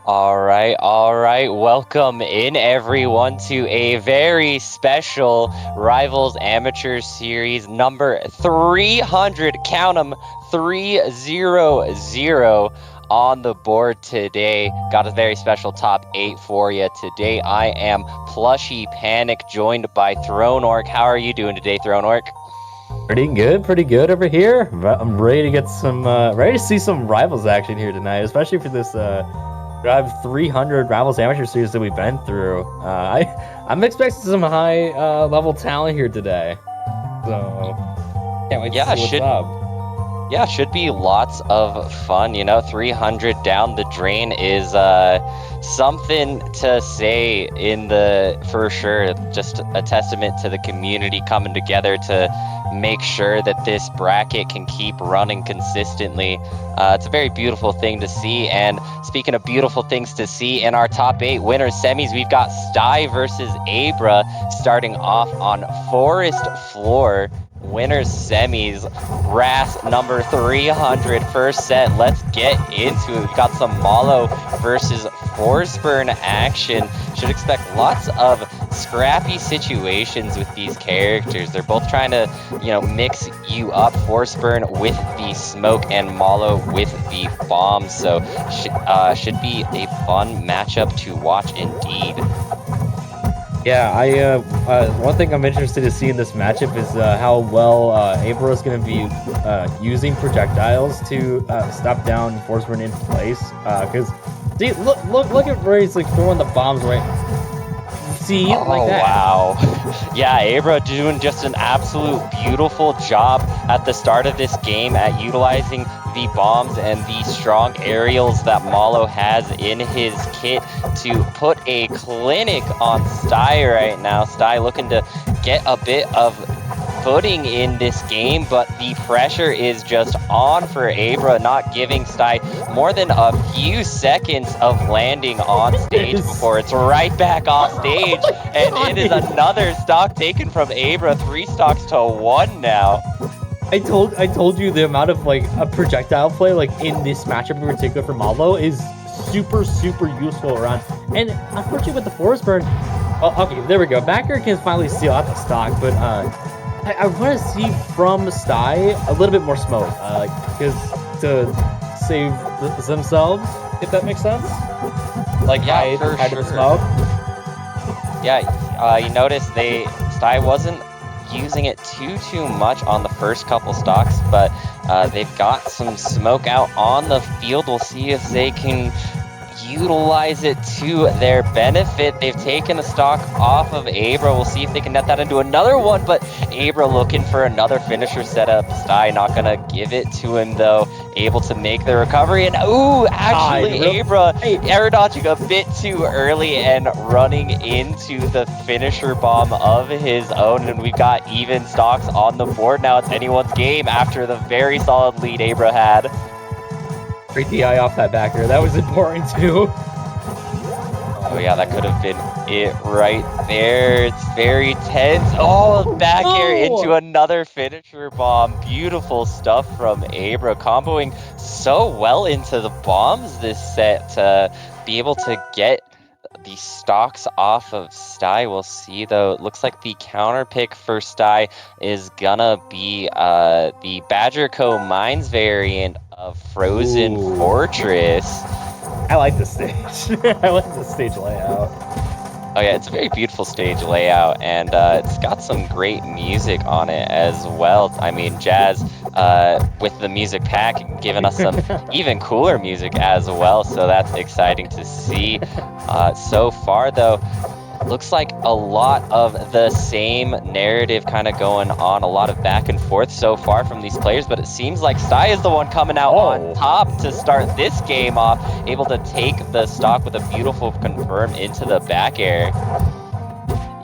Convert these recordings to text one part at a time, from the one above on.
All right. Welcome in everyone to a very special Rivals Amateur Series number 300. Count 'em, 300 on the board today. Got a very special top 8 for you today. I am Plushy Panic, joined by Throne Orc. How are you doing today, Throne Orc? Pretty good over here. I'm ready to get ready to see some Rivals action here tonight, especially for this Drive 300 Rivals Amateur Series that we've been through. I'm expecting some high level talent here today, so can't wait to see what's up. Yeah, should be lots of fun. 300 down the drain is something to say for sure. Just a testament to the community coming together to make sure that this bracket can keep running consistently. It's a very beautiful thing to see. And speaking of beautiful things to see, in our top 8 winners semis, we've got Sty versus Abra starting off on Forest Floor. Winners semis, brass number 300, first set. Let's get into it. We've got some Malo versus Forceburn action. Should expect lots of scrappy situations with these characters. They're both trying to, mix you up. Forceburn with the smoke and Malo with the bombs. So should be a fun matchup to watch indeed. Yeah, one thing I'm interested to see in this matchup is how well Abra is going to be using projectiles to stop down Forceburn in place. Because see, look at where he's like throwing the bombs right. See, like that. Wow. Yeah, Abra doing just an absolute beautiful job at the start of this game at utilizing the bombs and the strong aerials that Malo has in his kit to put a clinic on Sty right now. Sty looking to get a bit of footing in this game, but the pressure is just on for Abra, not giving Sty more than a few seconds of landing on stage before it's right back off stage, and it is another stock taken from Abra, 3 stocks to 1 now. I told you the amount of like a projectile play like in this matchup in particular for Malo is super useful around. And unfortunately with the Forceburn, okay, there we go. Backer can finally steal out the stock, but I want to see from Sty a little bit more smoke, because to save themselves, if that makes sense. Like hide the smoke. Yeah, you notice Sty wasn't using it too much on the first couple stocks, but they've got some smoke out on the field. We'll see if they can utilize it to their benefit. They've taken a stock off of Abra. We'll see if they can net that into another one, but Abra looking for another finisher setup. Sty not gonna give it to him though. Able to make the recovery, and Abra air dodging a bit too early and running into the finisher bomb of his own, and we've got even stocks on the board now. It's anyone's game after the very solid lead Abra had. Great DI off that backer. That was important too. Oh yeah, that could have been it right there. It's very tense. Oh, back air into another finisher bomb. Beautiful stuff from Abra, comboing so well into the bombs this set to be able to get the stocks off of Sty. We'll see though. It looks like the counter pick for Sty is gonna be the Badger Co. Mines variant of Frozen Fortress. I like the stage. I like the stage layout. Oh yeah, it's a very beautiful stage layout, and it's got some great music on it as well. I mean, Jazz with the music pack giving us some even cooler music as well, so that's exciting to see. So far though, looks like a lot of the same narrative kind of going on, a lot of back and forth so far from these players, but it seems like Sty is the one coming out on top to start this game off, able to take the stock with a beautiful confirm into the back air.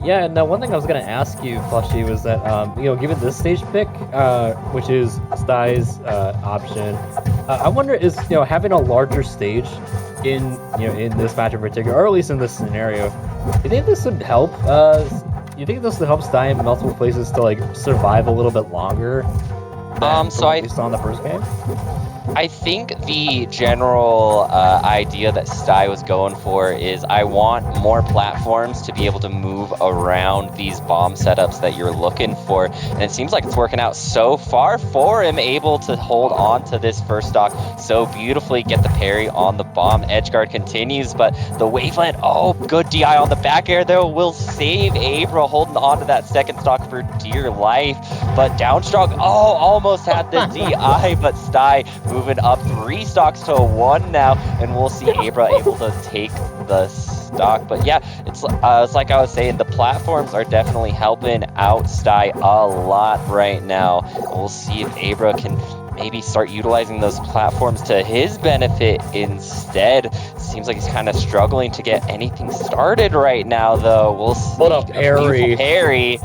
Yeah, and one thing I was going to ask you, Plushy, was that, given this stage pick, which is Sty's option, I wonder is, having a larger stage in this match in particular, or at least in this scenario, do you think this would help? You think this would help Sty in multiple places to like survive a little bit longer? than So from what we saw in the first game? I think the general idea that Sty was going for is I want more platforms to be able to move around these bomb setups that you're looking for. And it seems like it's working out so far for him, able to hold on to this first stock so beautifully, get the parry on the bomb. Edgeguard continues, but the wavelet, oh, good DI on the back air, though, will save Abra, holding on to that second stock for dear life. But Downstrong, oh, almost had the DI, but Sty moving up 3 stocks to 1 now, and we'll see Abra able to take the stock. But yeah, it's like I was saying, the platforms are definitely helping out Sty a lot right now. And we'll see if Abra can maybe start utilizing those platforms to his benefit instead. Seems like he's kind of struggling to get anything started right now, though. We'll see. What a parry. Parry.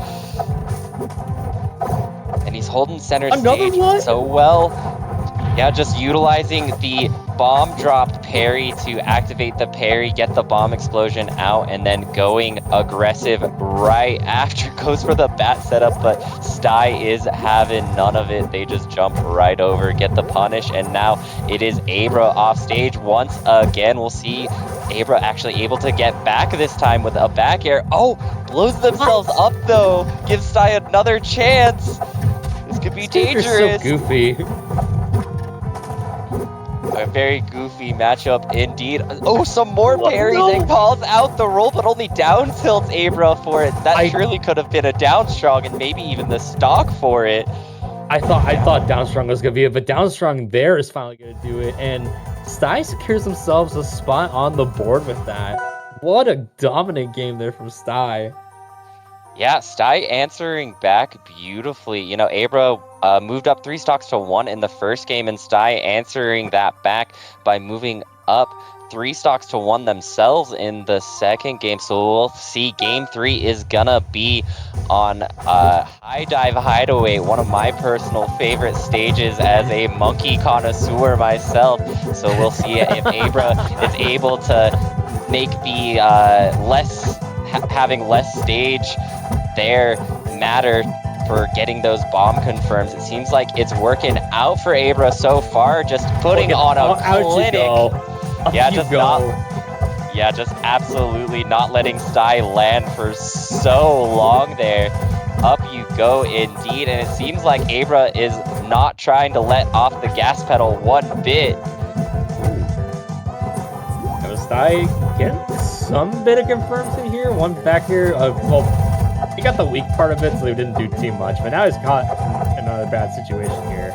And he's holding center stage one? so well. Yeah, just utilizing the bomb dropped parry to activate the parry, get the bomb explosion out, and then going aggressive right after. Goes for the bat setup, but Sty is having none of it. They just jump right over, get the punish, and now it is Abra off stage once again. We'll see Abra actually able to get back this time with a back air. Oh, blows themselves up though. Gives Sty another chance. This could be dangerous. So goofy. A very goofy matchup indeed. Oh, some more parries. No. And calls out the roll, but only down tilts Abra for it. That surely could have been a down strong and maybe even the stock for it. I thought Downstrong was gonna be it, but Downstrong there is finally gonna do it, and Sty secures themselves a spot on the board with that. What a dominant game there from Sty. Yeah, Sty answering back beautifully. You know, Abra moved up 3 stocks to 1 in the first game, and Sty answering that back by moving up 3 stocks to 1 themselves in the second game. So we'll see game 3 is gonna be on High Dive Hideaway, one of my personal favorite stages as a monkey connoisseur myself. So we'll see if Abra is able to make the having less stage there matter for getting those bomb confirms. It seems like it's working out for Abra so far, just putting on a clinic. Just absolutely not letting Sty land for so long there. Up you go indeed, and it seems like Abra is not trying to let off the gas pedal one bit. Sty getting some bit of confirms in here. One back here. Well, he got the weak part of it, so he didn't do too much. But now he's caught in another bad situation here.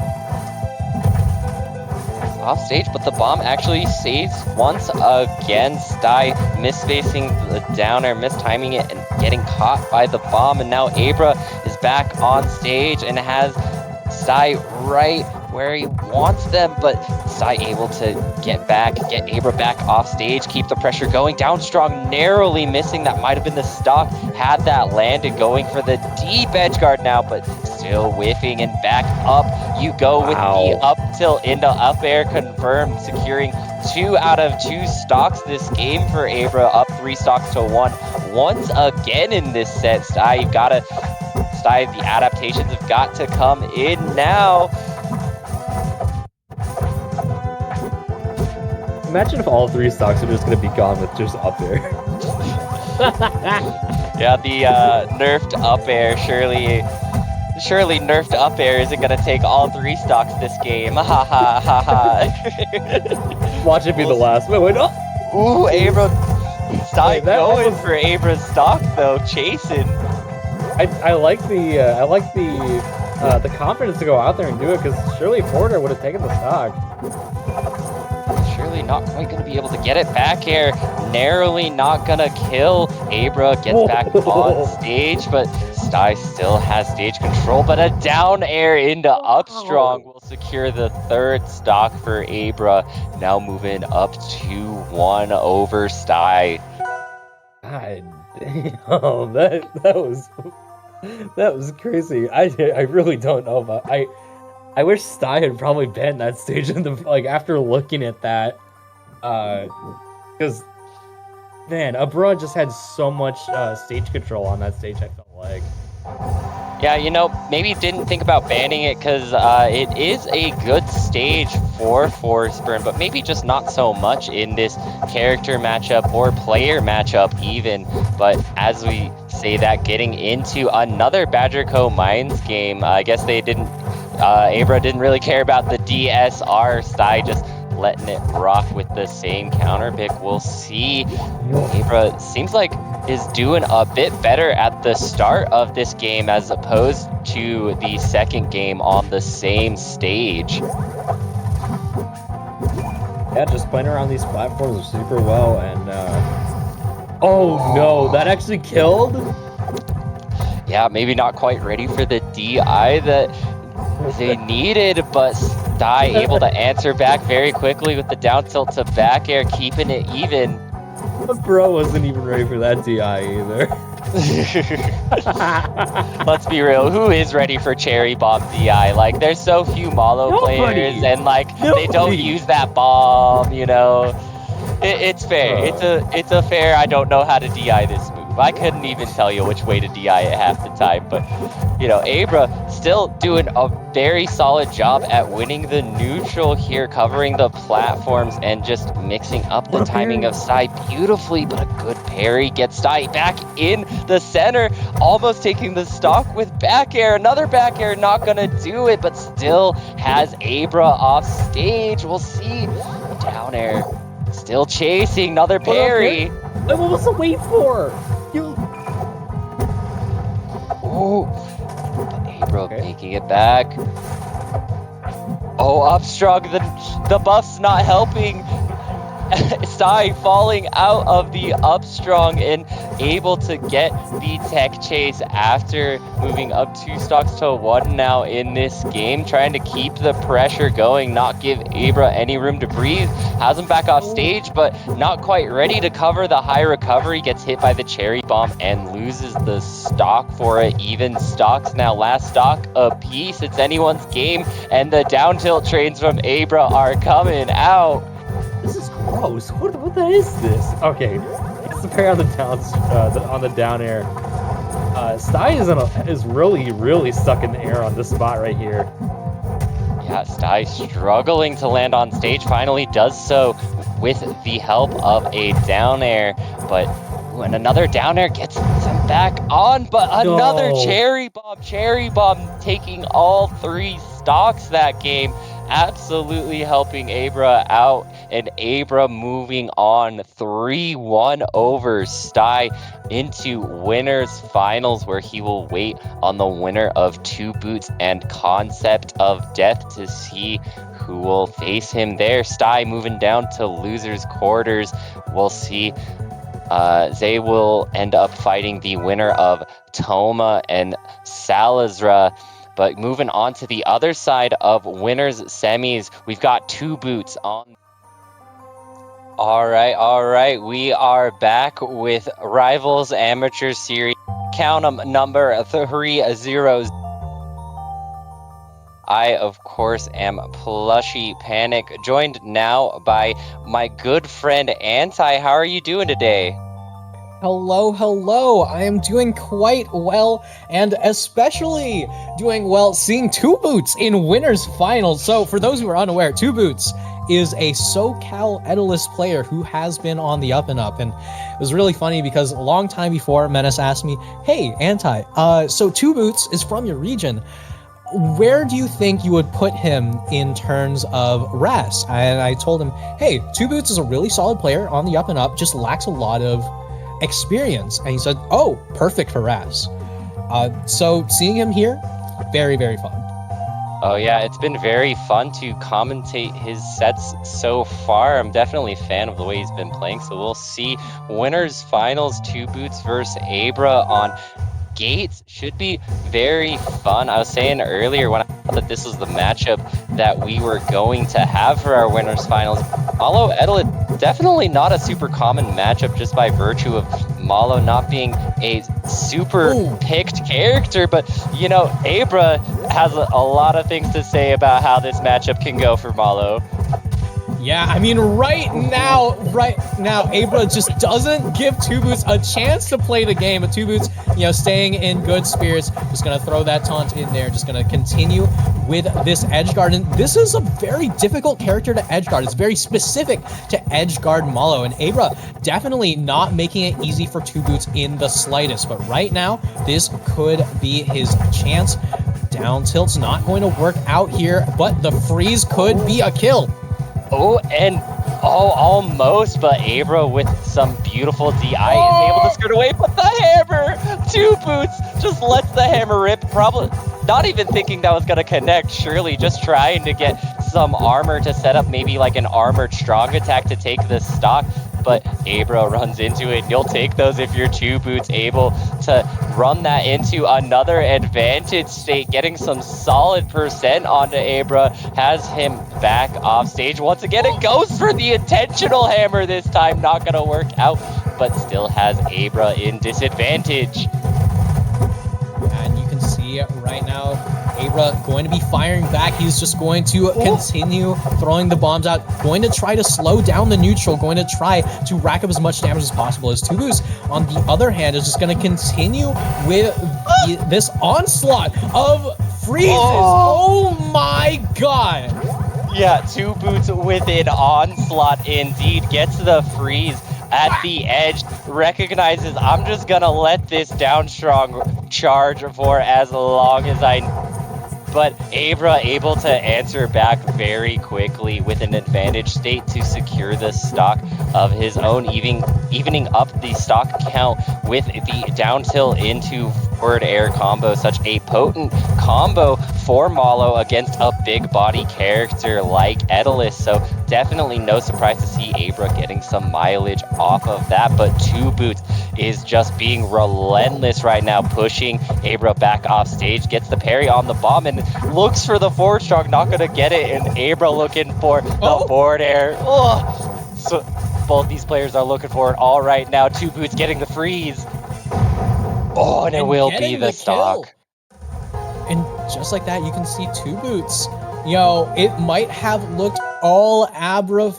Off stage, but the bomb actually saves once again. Sty misspacing the downer, mistiming it, and getting caught by the bomb. And now Abra is back on stage and has Sty right where he wants them, but Sty able to get Abra back off stage, keep the pressure going. Downstrong narrowly missing. That might have been the stock. Had that landed, going for the deep edge guard now, but still whiffing, and back up you go with the up tilt into up air confirmed, securing 2 out of 2 stocks this game for Abra, up 3 stocks to 1. Once again in this set, Sty, the adaptations have got to come in now. Imagine if all 3 stocks are just going to be gone with just up air. Yeah, the nerfed up air, surely nerfed up air isn't going to take all 3 stocks this game. Ha ha ha ha. Watch it be the last. Wait, no. Ooh, Abra. Sty going for Abra's stock though, chasing. I like the confidence to go out there and do it, because surely Porter would have taken the stock. Surely not quite going to be able to get it back here. Narrowly not going to kill. Abra gets back on stage, but Sty still has stage control. But a down air into up strong will secure the 3rd stock for Abra. Now moving up 2-1 over Sty. God damn, that was crazy. I really don't know about. I wish Sty had probably been that stage in the after looking at that, because man, Abra just had so much stage control on that stage. I felt like. Yeah, you know, maybe didn't think about banning it because it is a good stage for Forest Burn, but maybe just not so much in this character matchup or player matchup even. But as we say that, getting into another Badger Co. Mines game, I guess they didn't, Abra didn't really care about the DSR side, just letting it rock with the same counter pick. We'll see. Abra seems like is doing a bit better at the start of this game as opposed to the second game on the same stage. Yeah, just playing around these platforms super well, and oh no, that actually killed? Yeah, maybe not quite ready for the DI that they needed, but Sty able to answer back very quickly with the down tilt to back air, keeping it even. Bro wasn't even ready for that DI either. Let's be real, who is ready for Cherry Bomb DI? Like, there's so few Malo players, and like, they don't use that bomb, you know? It's fair. It's a fair, I don't know how to DI this move. I couldn't even tell you which way to DI it half the time, but, you know, Abra still doing a very solid job at winning the neutral here, covering the platforms and just mixing up the timing of Sty beautifully, but a good parry gets Sty back in the center, almost taking the stock with back air. Another back air, not gonna do it, but still has Abra off stage. We'll see. Down air, still chasing, another parry. What was the wait for? Oh, but Abra making it back. Oh, Upstrong, the buff's not helping. Sty falling out of the Upstrong and able to get the tech chase after moving up 2 stocks to 1 now in this game, trying to keep the pressure going, not give Abra any room to breathe. Has him back off stage, but not quite ready to cover the high recovery. Gets hit by the Cherry Bomb and loses the stock for it. Even stocks now, last stock a piece. It's anyone's game, and the down tilt trains from Abra are coming out. This is gross. What is this? Okay, it's the pair on the down air. Sty is really stuck in the air on this spot right here. Yeah, Sty struggling to land on stage, finally does so with the help of a down air, but when another down air gets him back on, but another Cherry Bomb taking all 3 stocks that game, absolutely helping Abra out, and Abra moving on 3-1 over Sty into winners finals, where he will wait on the winner of 2 Boots and Concept of Death to see who will face him there. Sty moving down to losers quarters. We'll see. They will end up fighting the winner of Toma and Salazra. But moving on to the other side of winners semis, we've got 2 Boots on. All right. We are back with Rivals Amateur Series. Count 'em, number 3-0. I, of course, am Plushy Panic, joined now by my good friend Anti. How are you doing today? Hello. I am doing quite well, and especially doing well seeing 2 Boots in winners finals. So for those who are unaware, 2 Boots is a SoCal Edalist player who has been on the up and up. And it was really funny because a long time before, Menace asked me, hey, Anti, so 2 Boots is from your region. Where do you think you would put him in terms of RAS? And I told him, hey, 2 Boots is a really solid player on the up and up, just lacks a lot of experience. And he said, oh, perfect for RAS. So seeing him here, very, very fun. Oh yeah, it's been very fun to commentate his sets so far. I'm definitely a fan of the way he's been playing, so we'll see. Winners finals, 2 Boots versus Abra on Gates should be very fun. I was saying earlier when I thought that this was the matchup that we were going to have for our winners finals. Malo Edel, definitely not a super common matchup just by virtue of Malo not being a super picked character, but you know, Abra has a lot of things to say about how this matchup can go for Malo. Yeah, I mean, right now, Abra just doesn't give Two Boots a chance to play the game. But Two Boots, staying in good spirits, just gonna throw that taunt in there, just gonna continue with this edgeguard. And this is a very difficult character to edgeguard. It's very specific to edgeguard Malo, and Abra definitely not making it easy for Two Boots in the slightest. But right now, this could be his chance. Down tilt's not going to work out here, but the freeze could be a kill. Almost, but Abra with some beautiful DI is able to skirt away, but the hammer! Two Boots just lets the hammer rip, probably not even thinking that was going to connect, surely just trying to get some armor to set up maybe like an armored strong attack to take the stock, but Abra runs into it. You'll take those if you're Two Boots, able to run that into another advantage state, getting some solid percent onto Abra, has him back off stage. Once again, it goes for the intentional hammer this time, not gonna work out, but still has Abra in disadvantage. And you can see right now, Abra going to be firing back. He's just going to continue throwing the bombs out, going to try to slow down the neutral, going to try to rack up as much damage as possible. As Two Boots, on the other hand, is just going to continue with this onslaught of freezes. Oh my god! Yeah, Two Boots with an onslaught indeed, gets the freeze at the edge, recognizes I'm just gonna let this down strong charge for as long as but Abra able to answer back very quickly with an advantage state to secure the stock of his own, evening up the stock count with the down tilt into forward air combo. Such a potent combo for Malo against a big body character like Edalus, so definitely no surprise to see Abra getting some mileage off of that, but Two Boots is just being relentless right now, pushing Abra back off stage, gets the parry on the bomb and looks for the forward strong, not gonna get it, and Abra looking for the forward air. So both these players are looking for it all right now. Two Boots getting the freeze. And it will be the stock. And just like that, you can see Two Boots. It might have looked all Abra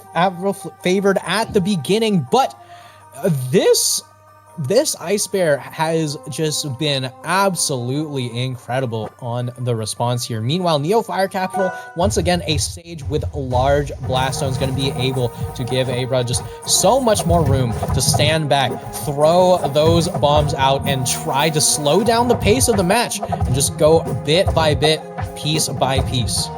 favored at the beginning, but this Ice Bear has just been absolutely incredible on the response here. Meanwhile, Neo Fire Capital, once again, a stage with large blast zones, going to be able to give Abra just so much more room to stand back, throw those bombs out, and try to slow down the pace of the match and just go bit by bit, piece by piece.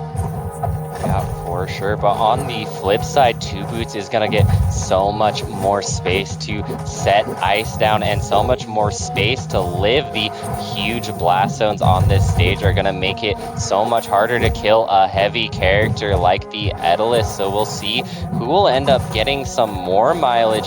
Yeah, for sure. But on the flip side, Two Boots is going to get so much more space to set ice down and so much more space to live. The huge blast zones on this stage are going to make it so much harder to kill a heavy character like the Edalus. So we'll see who will end up getting some more mileage.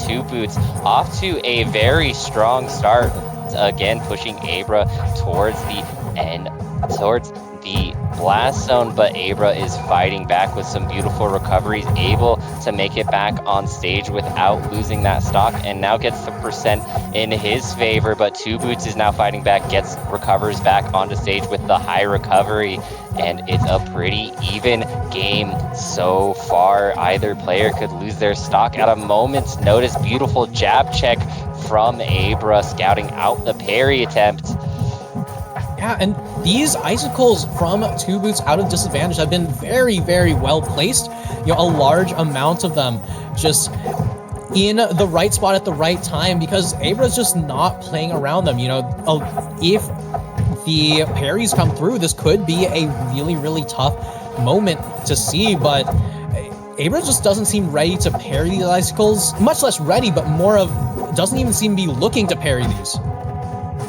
Two Boots off to a very strong start. Again, pushing Abra towards the end, towards the blast zone, but Abra is fighting back with some beautiful recoveries, able to make it back on stage without losing that stock, and now gets the percent in his favor. But Two Boots is now fighting back, recovers back onto stage with the high recovery, and it's a pretty even game so far. Either player could lose their stock at a moment's notice. Beautiful jab check from Abra, scouting out the parry attempt. Yeah, and these icicles from Two Boots out of disadvantage have been very, very well placed. A large amount of them just in the right spot at the right time, because Abra's just not playing around them. If the parries come through, this could be a really, really tough moment to see, but Abra just doesn't seem ready to parry these icicles, much less ready, but more of doesn't even seem to be looking to parry these.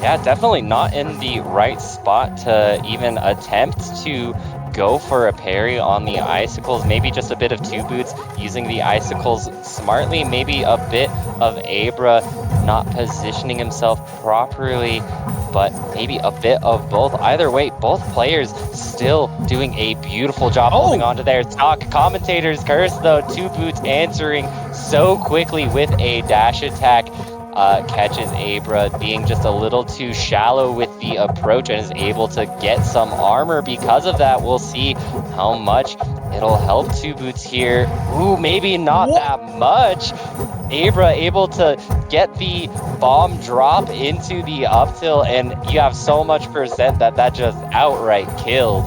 Yeah, definitely not in the right spot to even attempt to go for a parry on the icicles. Maybe just a bit of Two Boots using the icicles smartly. Maybe a bit of Abra not positioning himself properly, but maybe a bit of both. Either way, both players still doing a beautiful job holding on to their stock. Commentators curse, though. Two Boots answering so quickly with a dash attack. Catches Abra being just a little too shallow with the approach and is able to get some armor because of that. We'll see how much it'll help Two Boots here. Ooh, maybe not that much. Abra able to get the bomb drop into the up tilt, and you have so much percent that just outright killed.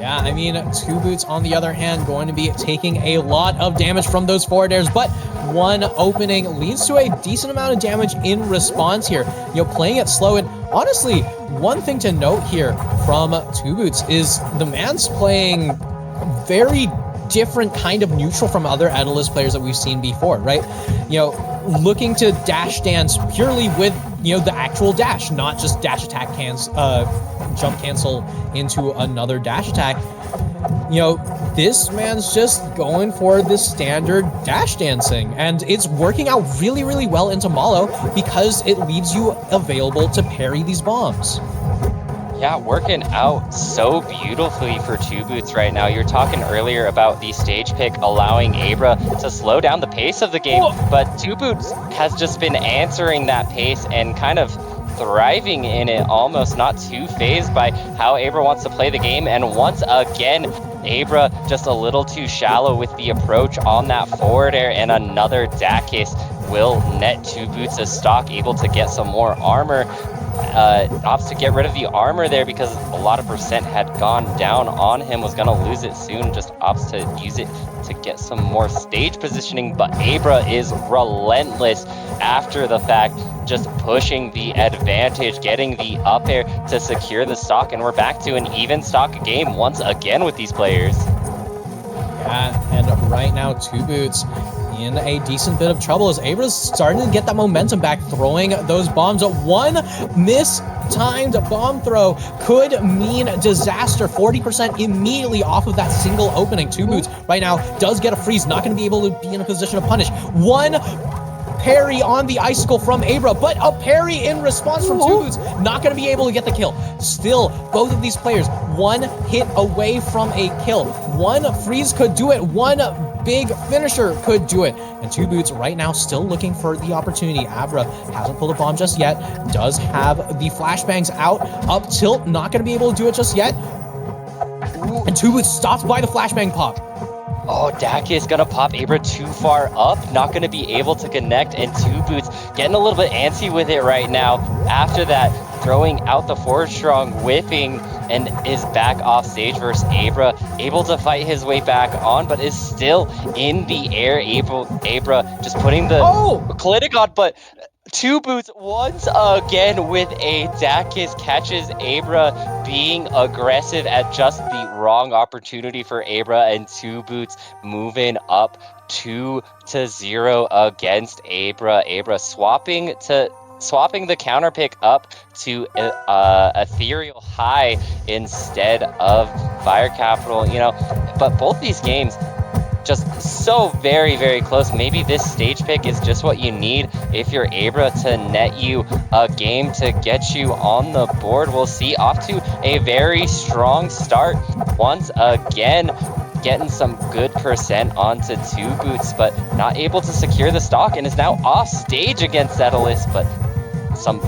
Yeah, I mean, Two Boots, on the other hand, going to be taking a lot of damage from those forward airs, but one opening leads to a decent amount of damage in response here. Playing it slow, and honestly, one thing to note here from Two Boots is the man's playing very different kind of neutral from other Edelist players that we've seen before, right? Looking to dash dance purely with, the actual dash, not just dash attack jump cancel into another dash attack. This man's just going for the standard dash dancing, and it's working out really, really well into Malo because it leaves you available to parry these bombs. Yeah, working out so beautifully for Two Boots right now. You're talking earlier about the stage pick allowing Abra to slow down the pace of the game, but Two Boots has just been answering that pace and kind of thriving in it, almost not too phased by how Abra wants to play the game. And once again, Abra just a little too shallow with the approach on that forward air, and another Dakis will net Two Boots a stock, able to get some more armor. Opts to get rid of the armor there because a lot of percent had gone down on him, was going to lose it soon, just opts to use it to get some more stage positioning. But Abra is relentless after the fact, just pushing the advantage, getting the up air to secure the stock, and we're back to an even stock game once again with these players. Yeah, and right now Two Boots in a decent bit of trouble as Abra's starting to get that momentum back, throwing those bombs. One mistimed bomb throw could mean disaster. 40% immediately off of that single opening. Two Boots right now does get a freeze, not going to be able to be in a position to punish. One parry on the icicle from Abra, but a parry in response from Two Boots, not going to be able to get the kill. Still, both of these players one hit away from a kill. One freeze could do it, one big finisher could do it. And Two Boots right now still looking for the opportunity. Abra hasn't pulled a bomb just yet, does have the flashbangs out. Up tilt, not going to be able to do it just yet. And Two Boots stopped by the flashbang pop. Oh, Dakis gonna pop Abra too far up, not gonna be able to connect, and Two Boots getting a little bit antsy with it right now. After that, throwing out the forward strong, whipping, and is back off stage versus Abra, able to fight his way back on, but is still in the air. Abra just putting the clinic on, but Two Boots once again with a Dakis catches Abra being aggressive at just the wrong opportunity for Abra, and Two Boots moving up 2-0 against Abra. Abra swapping the counter pick up to Ethereal High instead of Fire Capital, but both these games just so very, very close. Maybe this stage pick is just what you need if you're Abra to net you a game to get you on the board. We'll see. Off to a very strong start once again, getting some good percent onto Two Boots, but not able to secure the stock, and is now off stage against Edelist. But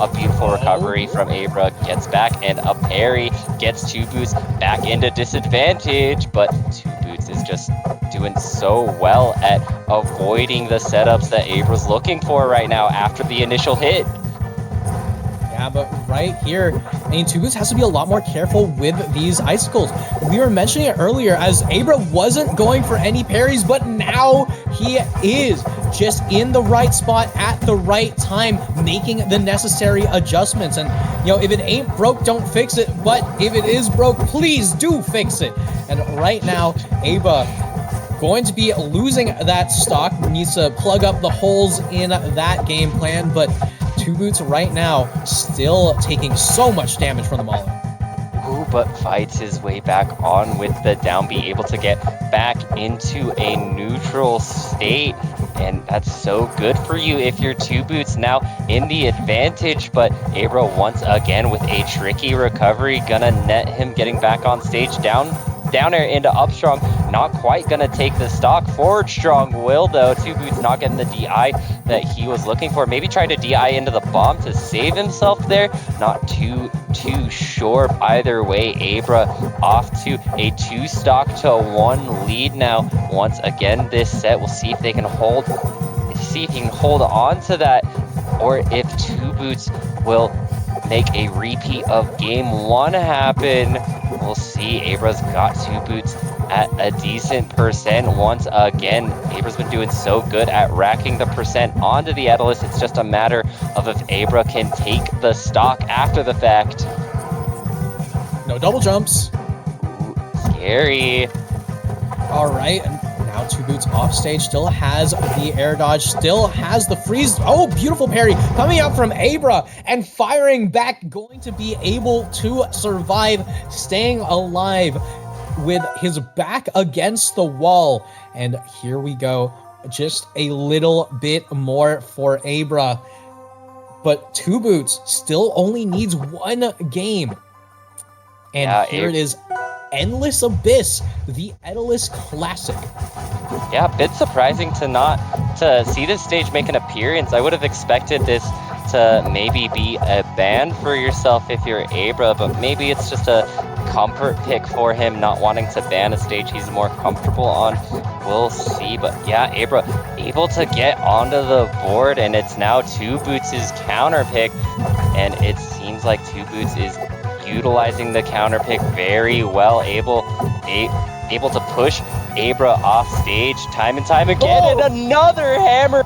a beautiful recovery from Abra, gets back, and a parry gets Two Boots back into disadvantage. But Two Boots is just doing so well at avoiding the setups that Abra's looking for right now after the initial hit. Yeah, but right here, Two Boots has to be a lot more careful with these icicles. We were mentioning it earlier as Abra wasn't going for any parries, but now he is just in the right spot at the right time, making the necessary adjustments. And, if it ain't broke, don't fix it. But if it is broke, please do fix it. And right now, Abra going to be losing that stock, needs to plug up the holes in that game plan, but Two Boots right now still taking so much damage from the Mauler. Ooh, but fights his way back on with the down B, able to get back into a neutral state, and that's so good for you if you're Two Boots now in the advantage. But Abra once again with a tricky recovery, gonna net him getting back on stage, down air into up strong, not quite gonna take the stock. Forward strong will though. Two Boots not getting the DI that he was looking for. Maybe try to DI into the bomb to save himself there. Not too sure. Either way, Abra off to a 2-stock to 1 lead now. Once again this set, we'll see if they can hold on to that, or if Two Boots will make a repeat of game 1 happen. We'll see. Abra's got Two Boots at a decent percent once again. Abra's been doing so good at racking the percent onto the Etalus. It's just a matter of if Abra can take the stock after the fact. No double jumps. Ooh, scary. All right, and now Two Boots off stage, still has the air dodge, still has the freeze. Oh, beautiful parry coming out from Abra and firing back, going to be able to survive, staying alive with his back against the wall. And here we go, just a little bit more for Abra. But Two Boots still only needs 1 game. And yeah, here it is, Endless Abyss, the Etalus Classic. Yeah, a bit surprising to see this stage make an appearance. I would have expected this to maybe be a ban for yourself if you're Abra, but maybe it's just a comfort pick for him, not wanting to ban a stage he's more comfortable on. We'll see, but yeah, Abra able to get onto the board, and it's now Two Boots' counter pick, and it seems like Two Boots is utilizing the counter pick very well, able to push Abra off stage time and time again. Oh! And another hammer,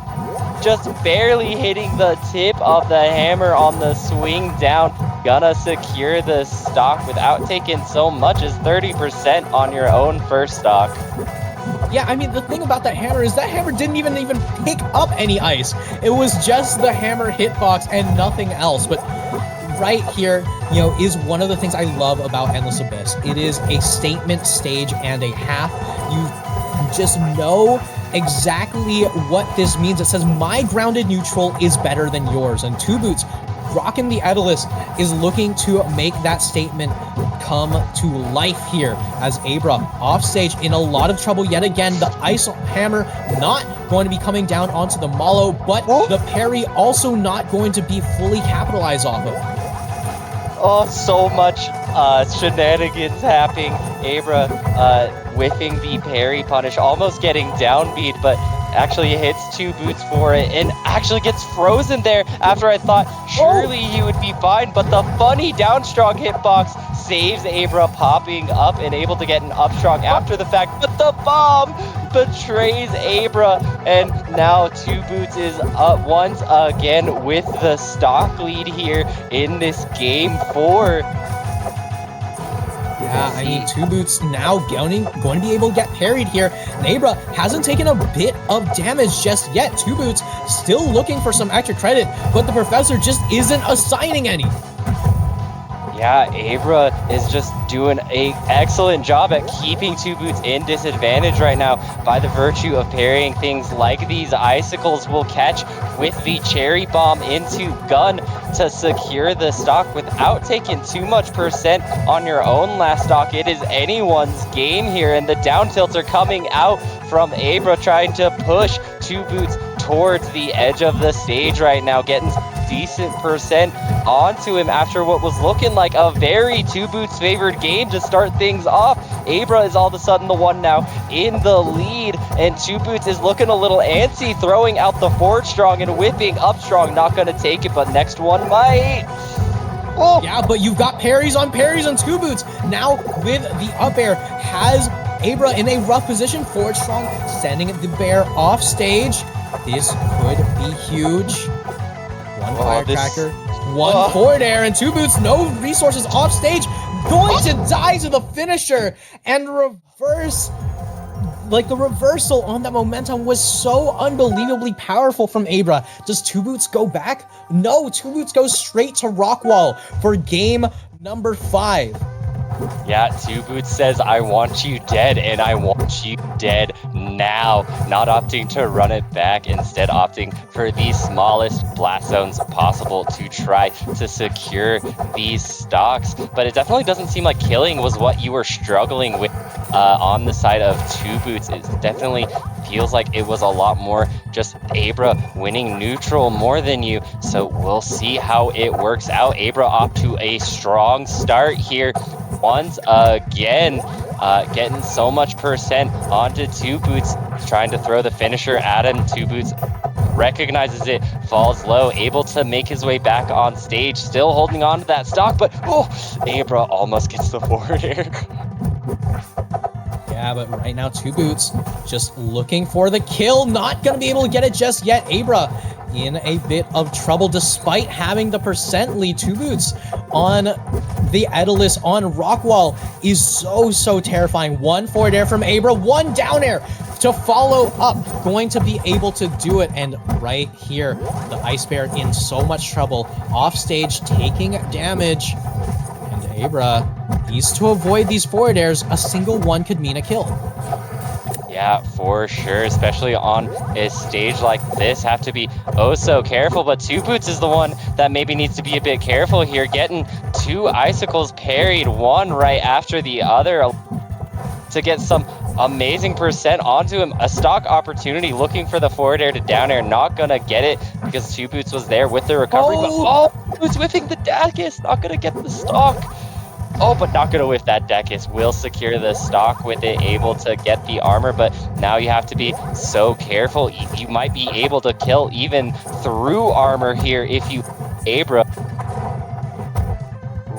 just barely hitting the tip of the hammer on the swing down. Gonna secure the stock without taking so much as 30% on your own first stock. Yeah, I mean, the thing about that hammer didn't even pick up any ice. It was just the hammer hitbox and nothing else. But right here, you know, is one of the things I love about Endless Abyss. It is a statement stage and a half. You just know exactly what this means. It says, my grounded neutral is better than yours. And Two Boots, rocking the Etalus, is looking to make that statement come to life here as Abra off stage in a lot of trouble yet again. The ice hammer not going to be coming down onto the Malo, but the parry also not going to be fully capitalized off of. Oh, so much shenanigans happening. Abra whiffing the parry punish, almost getting downbeat, but actually hits Two Boots for it and actually gets frozen there after I thought surely he would be fine, but the funny down strong hitbox saves Abra popping up and able to get an up strong after the fact, but the bomb betrays Abra, and now Two Boots is up once again with the stock lead here in this game 4. Yeah, I mean, Two Boots now going to be able to get parried here. Abra hasn't taken a bit of damage just yet. Two Boots still looking for some extra credit, but the professor just isn't assigning any. Yeah, Abra is just doing an excellent job at keeping Two Boots in disadvantage right now by the virtue of parrying things like these icicles will catch with the cherry bomb into gun to secure the stock without taking too much percent on your own last stock. It is anyone's game here, and the down tilts are coming out from Abra trying to push Two Boots towards the edge of the stage right now, getting decent percent onto him after what was looking like a very Two Boots favored game to start things off. Abra is all of a sudden the one now in the lead, and Two Boots is looking a little antsy, throwing out the forward strong and whipping up strong. Not going to take it, but next one might. Oh. Yeah, but you've got parries on Two Boots. Now with the up air has Abra in a rough position. Forward strong, sending the bear off stage. This could be huge. One firecracker, one forward air, and Two Boots, no resources off stage, going to die to the finisher and reverse. Like, the reversal on that momentum was so unbelievably powerful from Abra. Does Two Boots go back? No, Two Boots goes straight to Rockwall for game number 5. Yeah, Two Boots says, I want you dead, and I want you dead now. Not opting to run it back, instead opting for the smallest blast zones possible to try to secure these stocks. But it definitely doesn't seem like killing was what you were struggling with on the side of Two Boots. It definitely feels like it was a lot more just Abra winning neutral more than you. So we'll see how it works out. Abra off to a strong start here. Once again, getting so much percent onto Two Boots, trying to throw the finisher at him. Two Boots recognizes it, falls low, able to make his way back on stage, still holding on to that stock, but Abra almost gets the forward air. Yeah, but right now, Two Boots just looking for the kill. Not going to be able to get it just yet. Abra in a bit of trouble despite having the percent lead. Two Boots on the Edalus on Rockwall is so terrifying. One forward air from Abra, one down air to follow up. Going to be able to do it. And right here, the Ice Bear in so much trouble. Off stage, taking damage. And Abra needs to avoid these forward airs. A single one could mean a kill. Yeah, for sure, especially on a stage like this, have to be oh so careful, but Two Boots is the one that maybe needs to be a bit careful here, getting two icicles parried, one right after the other, to get some amazing percent onto him. A stock opportunity, looking for the forward air to down air, not gonna get it because Two Boots was there with the recovery, but Boots whiffing the Dacus, not gonna get the stock. But not going to whiff that Dacus. Will secure the stock with it, able to get the armor, but now you have to be so careful. You might be able to kill even through armor here if you Abra.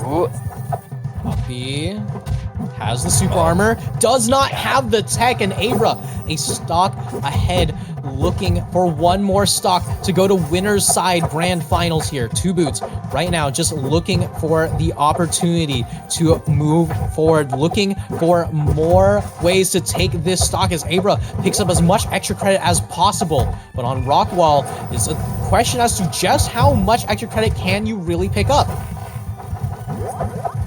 Ooh. Puppy has the super armor, does not have the tech, and Abra a stock ahead, looking for one more stock to go to winner's side grand finals here. Two Boots right now just looking for the opportunity to move forward, looking for more ways to take this stock as Abra picks up as much extra credit as possible. But on Rockwall, it's a question as to just how much extra credit can you really pick up.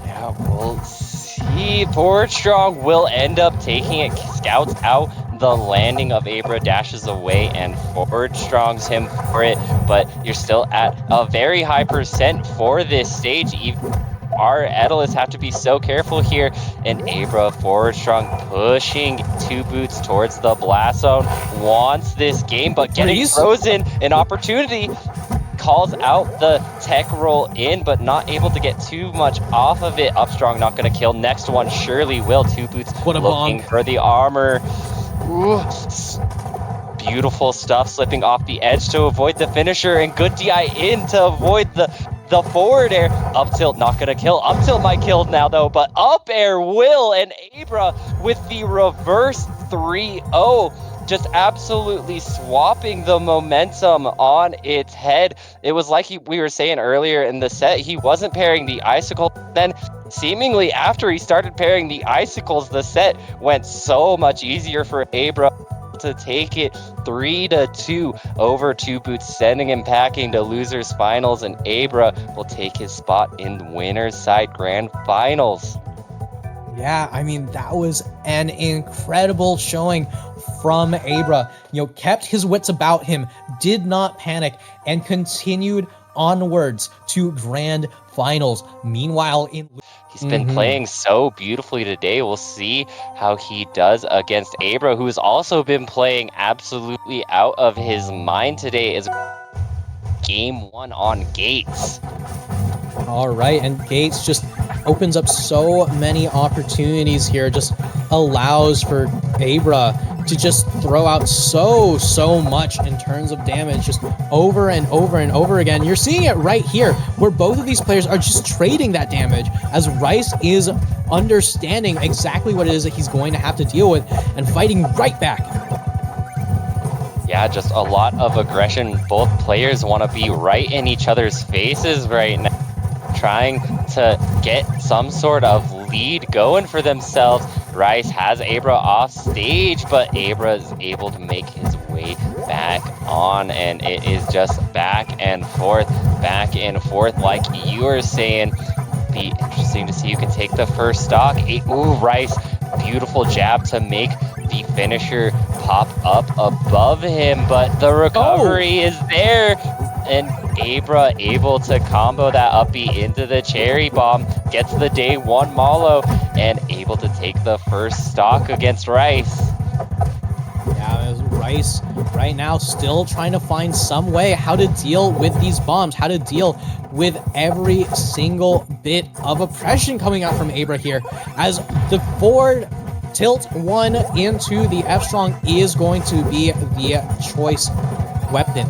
Yeah, we'll see. Forward Strong will end up taking it, scouts out the landing of Abra, dashes away, and Forward Strongs him for it, but you're still at a very high percent for this stage. Even our Edalus have to be so careful here, and Abra, Forward Strong pushing Two Boots towards the blast zone, wants this game, but getting frozen, an opportunity, calls out the tech roll in, but not able to get too much off of it. Upstrong not going to kill. Next one surely will. Two Boots looking for the armor. Ooh, beautiful stuff, slipping off the edge to avoid the finisher, and good DI in to avoid the forward air. Up tilt not gonna kill. Up tilt might kill now though, but up air will, and Abra with the reverse 3-0. Just absolutely swapping the momentum on its head. It was like we were saying earlier in the set, he wasn't pairing the icicle. Then seemingly after he started pairing the icicles, the set went so much easier for Abra to take it 3-2 over Two Boots, sending him packing to losers finals, and Abra will take his spot in winners side grand finals. Yeah, I mean, that was an incredible showing from Abra. Kept his wits about him, did not panic, and continued onwards to grand finals. Meanwhile, he's been playing so beautifully today. We'll see how he does against Abra, who has also been playing absolutely out of his mind today. Is game one on Gates. All right, and Gates just opens up so many opportunities here, just allows for Abra to just throw out so much in terms of damage, just over and over and over again. You're seeing it right here, where both of these players are just trading that damage, as Rice is understanding exactly what it is that he's going to have to deal with and fighting right back. Yeah, just a lot of aggression. Both players want to be right in each other's faces right now, trying to get some sort of lead going for themselves. Rice has Abra off stage, but Abra is able to make his way back on, and it is just back and forth like you were saying. Be interesting to see who can take the first stock. Ooh, Rice, beautiful jab to make the finisher pop up above him, but the recovery is there. and Abra able to combo that up B into the cherry bomb, gets the day 1 Malo, and able to take the first stock against Rice. Yeah, Rice right now still trying to find some way how to deal with these bombs, how to deal with every single bit of oppression coming out from Abra here, as the forward tilt 1 into the F-Strong is going to be the choice weapon.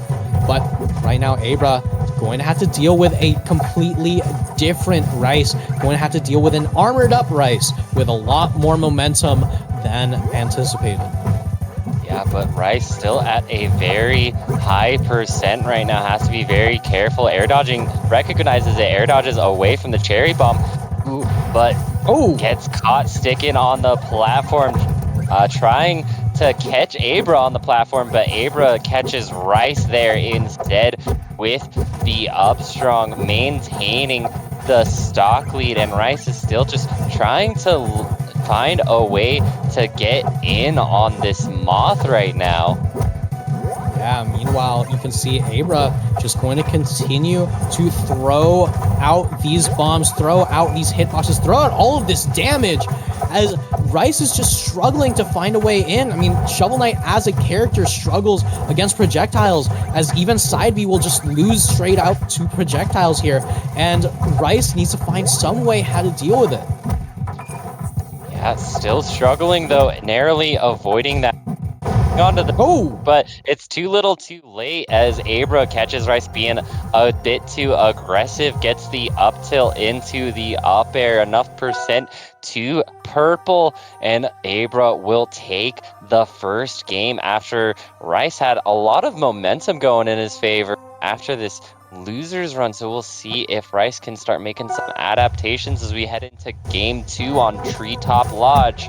But right now, Abra is going to have to deal with a completely different Rice, going to have to deal with an armored up Rice with a lot more momentum than anticipated. Yeah, but Rice still at a very high percent right now. Has to be very careful. Air dodging, recognizes it. Air dodges away from the cherry bomb. Ooh, but gets caught sticking on the platform. Trying to catch Abra on the platform, but Abra catches Rice there instead with the up strong, maintaining the stock lead. And Rice is still just trying to find a way to get in on this Moth right now. Yeah, meanwhile, you can see Abra just going to continue to throw out these bombs, throw out these hitboxes, throw out all of this damage, as Rice is just struggling to find a way in. I mean, Shovel Knight as a character struggles against projectiles, as even Side B will just lose straight out to projectiles here, and Rice needs to find some way how to deal with it. Yeah, still struggling though, narrowly avoiding that onto the but it's too little too late, as Abra catches Rice being a bit too aggressive, gets the up tilt into the up air, enough percent to purple, and Abra will take the first game after Rice had a lot of momentum going in his favor after this losers run. So we'll see if Rice can start making some adaptations as we head into game 2 on Treetop Lodge.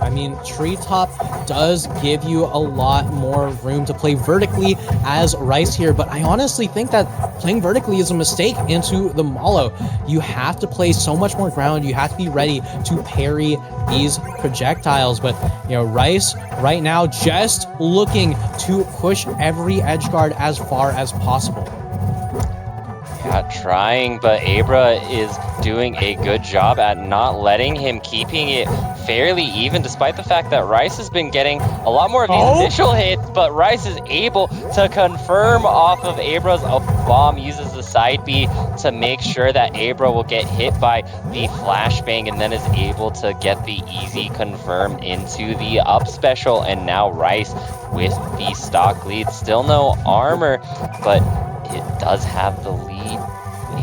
I mean, Treetop does give you a lot more room to play vertically as Rice here, but I honestly think that playing vertically is a mistake into the Malo. You have to play so much more ground. You have to be ready to parry these projectiles, but you know, Rice right now just looking to push every edge guard as far as possible. Yeah, trying, but Abra is doing a good job at not letting him, keeping it fairly even, despite the fact that Rice has been getting a lot more of these initial hits, but Rice is able to confirm off of Abra's bomb, uses the side B to make sure that Abra will get hit by the flashbang, and then is able to get the easy confirm into the up special, and now Rice with the stock lead. Still no armor, but it does have the lead.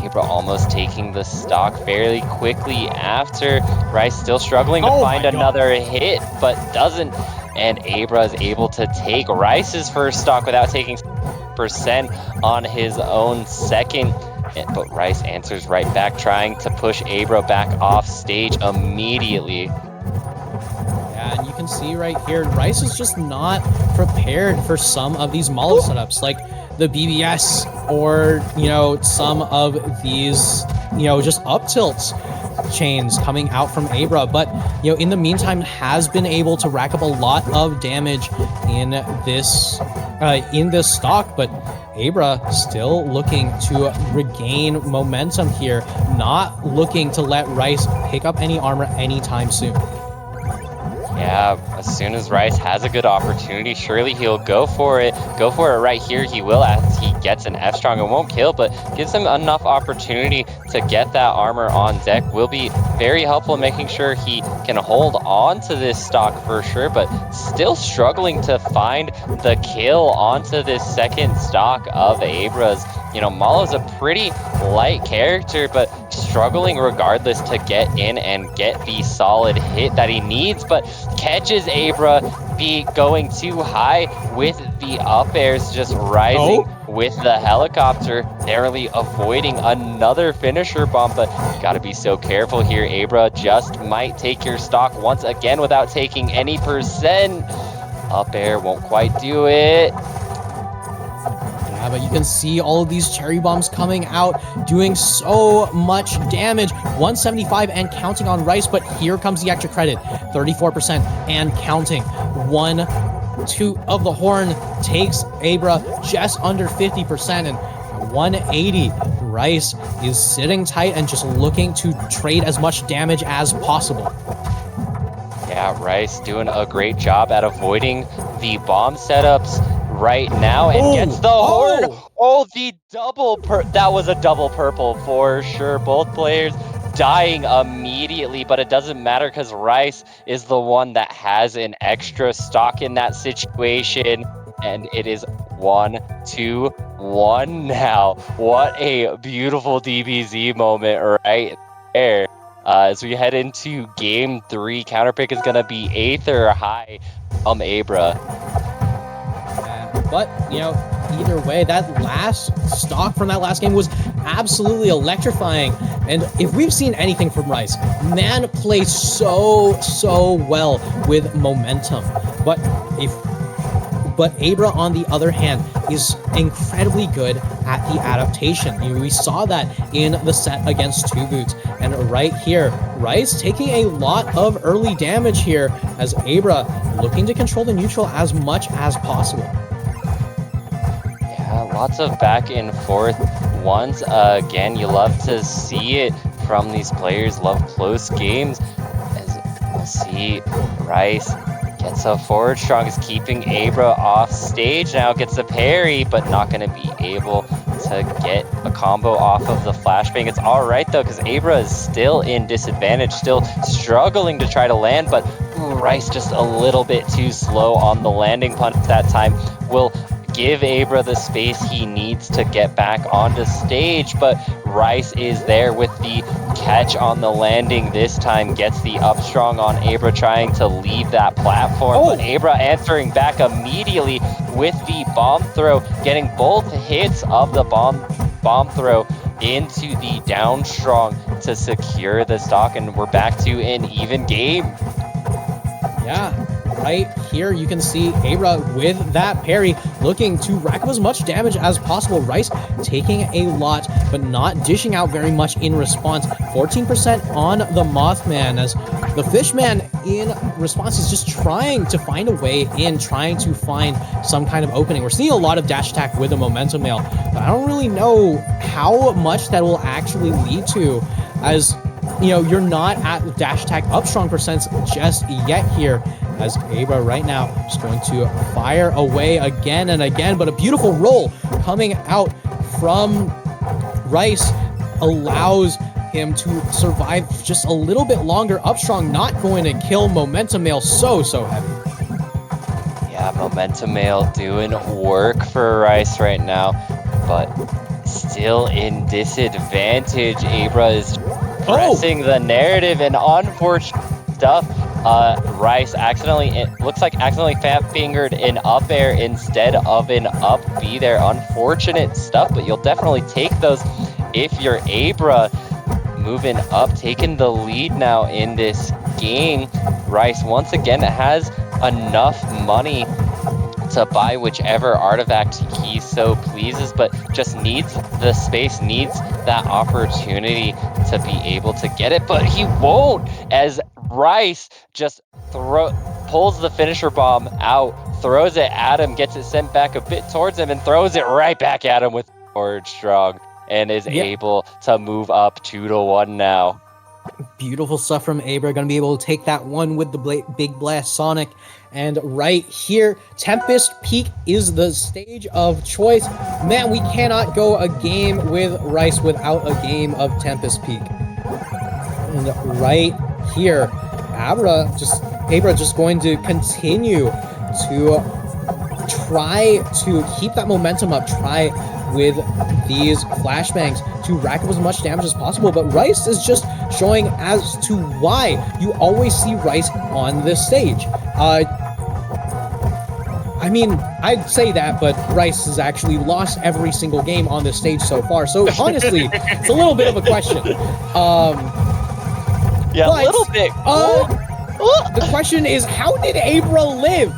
Abra almost taking the stock fairly quickly after. Rice still struggling to find another hit, but doesn't. And Abra is able to take Rice's first stock without taking percent on his own second. But Rice answers right back, trying to push Abra back off stage immediately. Yeah, and you can see right here, Rice is just not prepared for some of these Malo setups, like the BBS, or, you know, some of these, you know, just up tilts chains coming out from Abra. But, you know, in the meantime, has been able to rack up a lot of damage in this stock, but Abra still looking to regain momentum here, not looking to let Rice pick up any armor anytime soon. Yeah, as soon as Rice has a good opportunity, surely he'll go for it. Go for it right here. He will, as he gets an F-Strong. It won't kill, but gives him enough opportunity to get that armor on deck. Will be very helpful in making sure he can hold on to this stock for sure, but still struggling to find the kill onto this second stock of Abra's. You know, Malo's a pretty light character, but struggling regardless to get in and get the solid hit that he needs, but catches Abra be going too high with the up airs, just rising with the helicopter, narrowly avoiding another finisher bomb. But you gotta be so careful here. Abra just might take your stock once again without taking any percent. Up air won't quite do it. Yeah, but you can see all of these cherry bombs coming out, doing so much damage. 175 and counting on Rice, but here comes the extra credit. 34% and counting. toot of the horn takes Abra just under 50%, and at 180, Rice is sitting tight and just looking to trade as much damage as possible. Yeah, Rice doing a great job at avoiding the bomb setups right now and gets the horn. Oh, the that was a double purple for sure. Both players dying immediately, but it doesn't matter because Rice is the one that has an extra stock in that situation, and it is 1-2-1 now. What a beautiful DBZ moment right there. As we head into game 3, counterpick is going to be Aether high Abra. But, you know, either way, that last stock from that last game was absolutely electrifying. And if we've seen anything from Rice, man plays so well with momentum. But Abra, on the other hand, is incredibly good at the adaptation. We saw that in the set against Two Boots. And right here, Rice taking a lot of early damage here as Abra looking to control the neutral as much as possible. Yeah, lots of back and forth ones. Again, you love to see it from these players. Love close games. As we'll see, Rice gets a forward strong, is keeping Abra off stage. Now gets a parry, but not going to be able to get a combo off of the flashbang. It's all right though, because Abra is still in disadvantage, still struggling to try to land, but Rice just a little bit too slow on the landing punch that time. Will give Abra the space he needs to get back onto stage, but Rice is there with the catch on the landing this time, gets the up strong on Abra, trying to leave that platform, but Abra answering back immediately with the bomb throw, getting both hits of the bomb throw into the down strong to secure the stock, and we're back to an even game. Yeah. Right here, you can see Abra with that parry, looking to rack up as much damage as possible. Rice taking a lot, but not dishing out very much in response. 14% on the Mothman, as the Fishman in response is just trying to find a way in, trying to find some kind of opening. We're seeing a lot of dash attack with the momentum mail, but I don't really know how much that will actually lead to, as you know, you're not at dash attack up strong percents just yet here, as Abra right now is going to fire away again and again, but a beautiful roll coming out from Rice allows him to survive just a little bit longer. Up strong not going to kill. Momentum mail so heavy. Yeah, momentum mail doing work for Rice right now, but still in disadvantage. Abra is pressing the narrative, and unfortunate stuff. Rice looks like accidentally fat fingered an up air instead of an up B there. Unfortunate stuff, but you'll definitely take those if you're Abra. Moving up, taking the lead now in this game. Rice once again has enough money to buy whichever artifact he so pleases, but just needs the space, needs that opportunity to be able to get it, but he won't, as Rice just pulls the finisher bomb out, throws it at him, gets it sent back a bit towards him, and throws it right back at him with forward strong, and is able to move up 2-1 now. Beautiful stuff from Abra. Going to be able to take that one with the Big Blast Sonic. And right here, Tempest Peak is the stage of choice. Man, we cannot go a game with Rice without a game of Tempest Peak. And right here, Abra just going to continue to try to keep that momentum up, try with these flashbangs to rack up as much damage as possible, but Rice is just showing as to why you always see Rice on this stage. I mean, I'd say that, but Rice has actually lost every single game on this stage so far, so honestly, it's a little bit of a question. Yeah, a little bit. The question is, how did Abra live?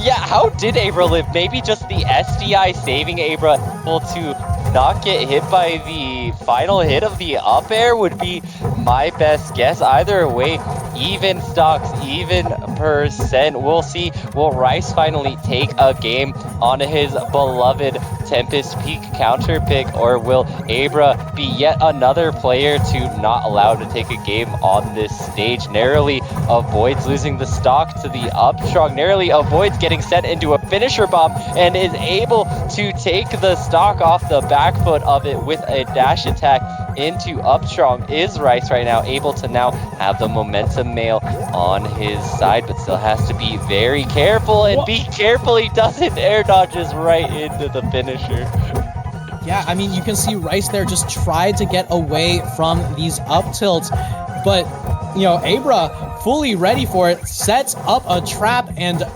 Yeah, how did Abra live? Maybe just the SDI saving Abra able to not get hit by the final hit of the up air would be my best guess. Either way, even stocks, even percent. We'll see. Will Rice finally take a game on his beloved Tempest Peak counter pick, or will Abra be yet another player to not allow to take a game on this stage? Narrowly avoids losing the stock to the Upstrong, narrowly avoids getting sent into a finisher bomb, and is able to take the stock off the back foot of it with a dash attack into Upstrong. Is Rice right now able to now have the momentum mail on his side, but still has to be very careful, and be careful he doesn't air dodges right into the finisher. Yeah, I mean, you can see Rice there just tried to get away from these up tilts, but, you know, Abra fully ready for it, sets up a trap, and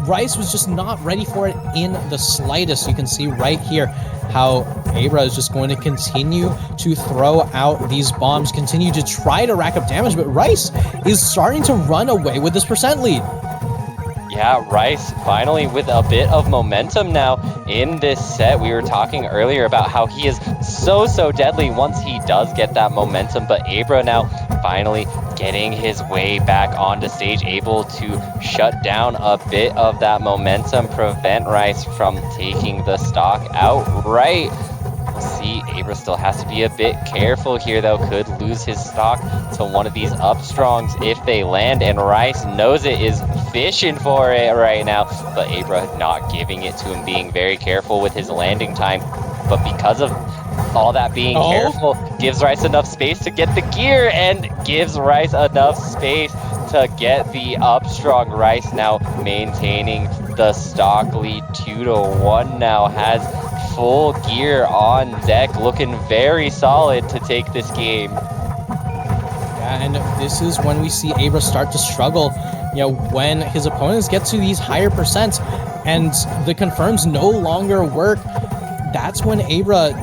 Rice was just not ready for it in the slightest. You can see right here how Abra is just going to continue to throw out these bombs, continue to try to rack up damage, but Rice is starting to run away with this percent lead. Yeah, Rice finally with a bit of momentum now in this set. We were talking earlier about how he is so deadly once he does get that momentum, but Abra now finally getting his way back onto stage, able to shut down a bit of that momentum, prevent Rice from taking the stock outright. We'll see. Abra still has to be a bit careful here, though. Could lose his stock to one of these Upstrongs if they land, and Rice knows it, is fishing for it right now, but Abra not giving it to him, being very careful with his landing time. But because of all that being careful, gives Rice enough space to get the gear, and gives Rice enough space to get the Upstrong. Rice now maintaining the stock lead 2-1 now, has full gear on deck, looking very solid to take this game. Yeah, and this is when we see Abra start to struggle, you know, when his opponents get to these higher percents and the confirms no longer work. That's when Abra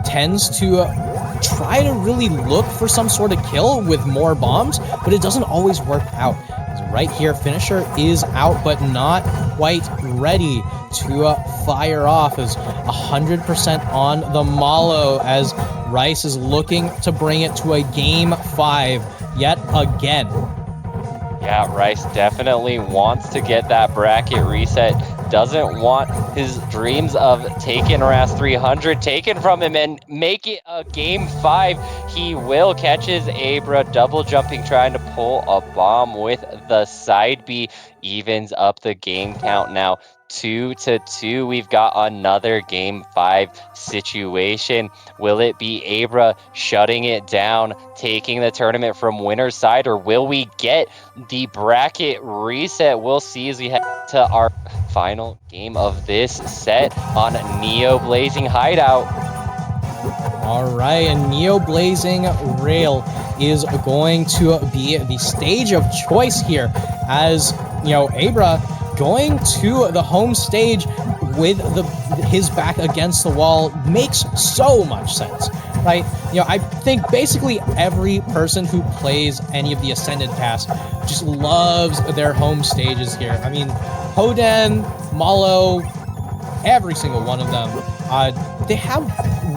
tends to try to really look for some sort of kill with more bombs, but it doesn't always work out. Right here, finisher is out, but not quite ready to fire off, as 100% on the Malo, as Rice is looking to bring it to a game 5 yet again. Yeah, Rice definitely wants to get that bracket reset. Doesn't want his dreams of taking Ras 300 taken from him and make it a game 5. He will catches Abra double jumping, trying to pull a bomb with the side B. Evens up the game count now 2-2. We've got another game 5 situation. Will it be Abra shutting it down, taking the tournament from winner's side, or will we get the bracket reset? We'll see as we head to our final game of this set on Neo Blazing Hideout. All right, and Neo Blazing Rail is going to be the stage of choice here, as, you know, Abra going to the home stage with his back against the wall makes so much sense, right? You know, I think basically every person who plays any of the Ascended Pass just loves their home stages here. I mean, Hoden, Malo, every single one of them, they have,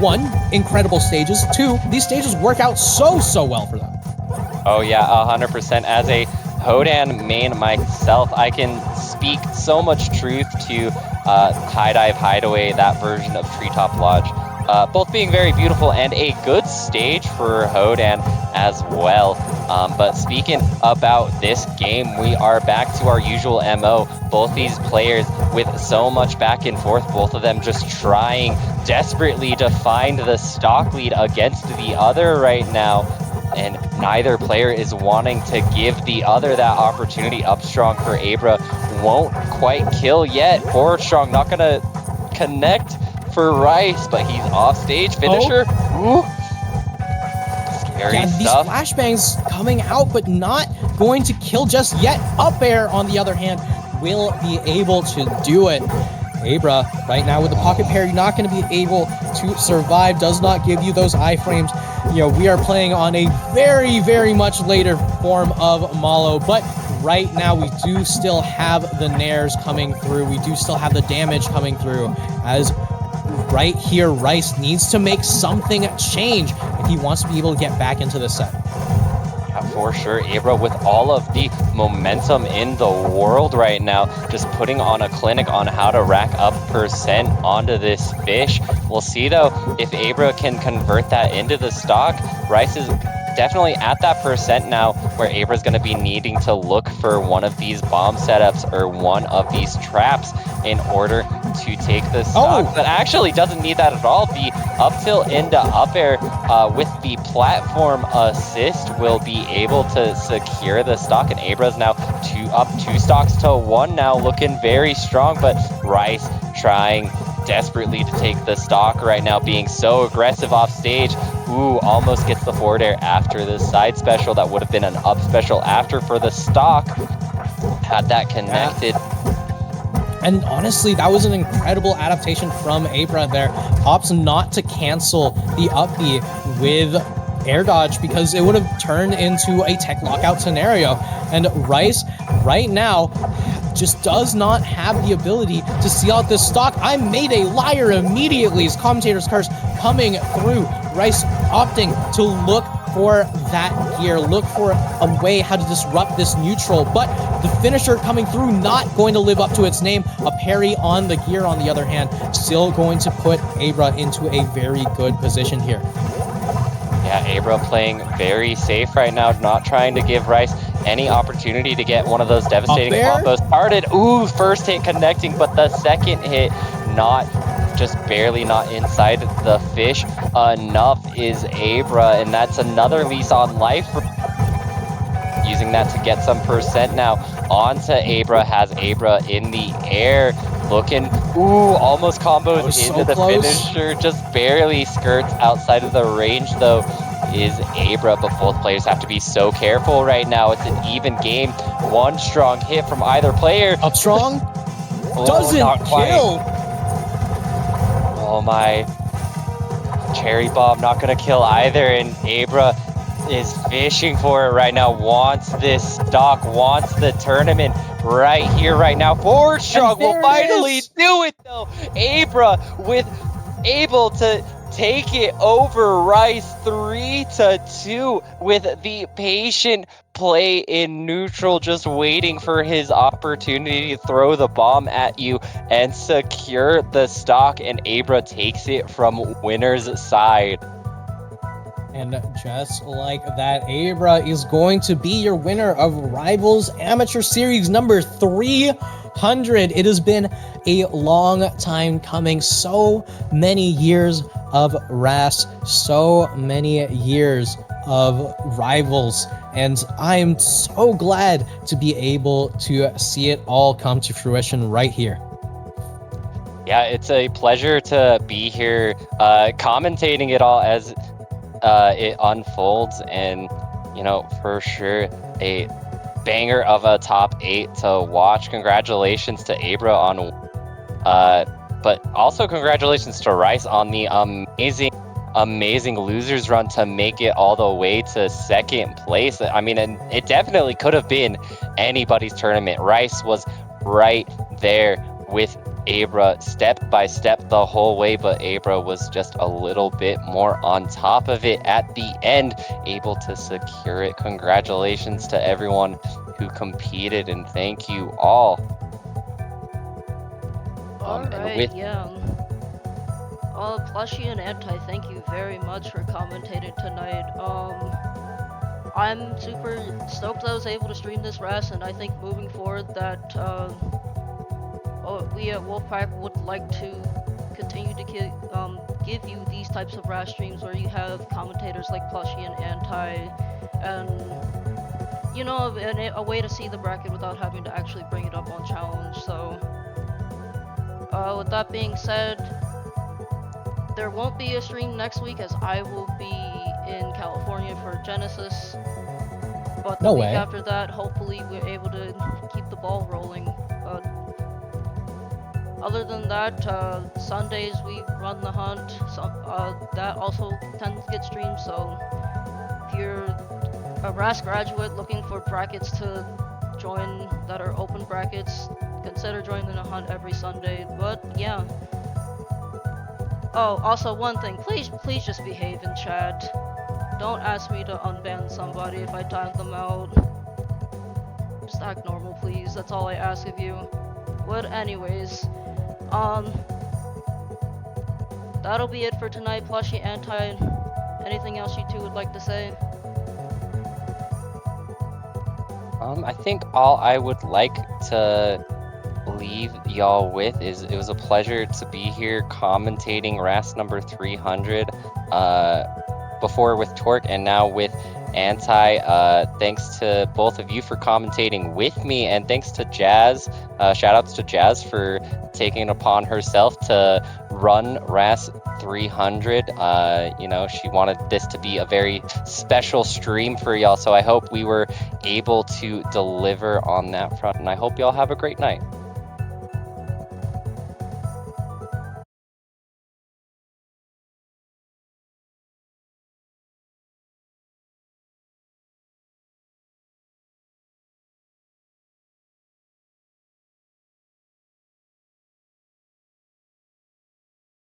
1, incredible stages. 2, these stages work out so well for them. Oh yeah, 100%. As a Hodan main myself, I can speak so much truth to High Dive Hideaway, that version of Treetop Lodge. Both being very beautiful and a good stage for Hodan as well. But speaking about this game, we are back to our usual MO. Both these players with so much back and forth, both of them just trying desperately to find the stock lead against the other right now. And neither player is wanting to give the other that opportunity. Upstrong for Abra won't quite kill yet. Forward Strong not gonna connect for Rice, but he's off stage. Finisher. Ooh. Scary stuff. These flashbangs coming out, but not going to kill just yet. Up air, on the other hand, will be able to do it. Abra, right now with the pocket pair, you're not going to be able to survive. Does not give you those iframes. You know, we are playing on a very much later form of Malo, but right now we do still have the nairs coming through. We do still have the damage coming through, as right here, Rice needs to make something change if he wants to be able to get back into the set. for sure. Abra with all of the momentum in the world right now, just putting on a clinic on how to rack up percent onto this fish. We'll see though if Abra can convert that into the stock. Rice is definitely at that percent now where Abra's going to be needing to look for one of these bomb setups or one of these traps in order to take the stock. But actually doesn't need that at all. The up tilt into up air with the platform assist will be able to secure the stock, and Abra's now two stocks to one now, looking very strong. But Rice trying desperately to take the stock right now, being so aggressive off stage. Ooh, almost gets the forward air after the side special. That would have been an up special after for the stock. Had that connected. And honestly, that was an incredible adaptation from Abra there. Opts not to cancel the up B with air dodge because it would have turned into a tech lockout scenario. And Rice, right now, just does not have the ability to see out this stock. I made a liar immediately as commentator's curse coming through. Rice opting to look for that gear, look for a way how to disrupt this neutral, but the finisher coming through not going to live up to its name. A parry on the gear, on the other hand, still going to put Abra into a very good position here. Yeah, Abra playing very safe right now, not trying to give Rice any opportunity to get one of those devastating combos started. Ooh, first hit connecting, but the second hit just barely not inside the fish. Enough is Abra, and that's another lease on life. Using that to get some percent now onto Abra, has Abra in the air. Looking, ooh, almost combos into the finisher, just barely skirts outside of the range though is Abra, but both players have to be so careful right now. It's an even game. One strong hit from either player. Up strong? Doesn't kill. Oh my. Cherry Bomb not gonna kill either, and Abra is fishing for it right now, wants this stock, wants the tournament right here, right now. Forward strong will finally do it though. Abra able to take it over Rice 3-2 with the patient play in neutral, just waiting for his opportunity to throw the bomb at you and secure the stock, and Abra takes it from winner's side. And just like that, Abra is going to be your winner of Rivals Amateur Series number 300. It has been a long time coming. So many years of RAS, so many years of Rivals. And I am so glad to be able to see it all come to fruition right here. Yeah, it's a pleasure to be here commentating it all as it unfolds, and you know, for sure a banger of a top 8 to watch. Congratulations to Abra on but also congratulations to Rice on the amazing losers run to make it all the way to second place. I mean, it definitely could have been anybody's tournament. Rice was right there with Abra step by step the whole way, but Abra was just a little bit more on top of it at the end, able to secure it. Congratulations to everyone who competed, and thank you all. Alright, yeah. Plushy and Anti, thank you very much for commentating tonight. I'm super stoked that I was able to stream this RAS, and I think moving forward that we at Wolfpack would like to continue to give you these types of RAS streams where you have commentators like Plushy and Anti, and you know, a way to see the bracket without having to actually bring it up on challenge. So with that being said, there won't be a stream next week as I will be in California for Genesis, but the week after that, hopefully we're able to keep the ball rolling. Other than that, Sundays we run the hunt, that also tends to get streamed, so if you're a RAS graduate looking for brackets to join that are open brackets, consider joining the hunt every Sunday. But yeah. Oh, also one thing, please just behave in chat. don't ask me to unban somebody if I time them out. Just act normal, please. That's all I ask of you. But anyways, that'll be it for tonight. Plushie, Anti, anything else you two would like to say? I think all I would like to leave y'all with is it was a pleasure to be here commentating RAS number 300, before with Torque and now with Anti. Thanks to both of you for commentating with me, and thanks to Jazz. Shoutouts to Jazz for taking it upon herself to run RAS 300. You know, she wanted this to be a very special stream for y'all, so I hope we were able to deliver on that front, and I hope y'all have a great night.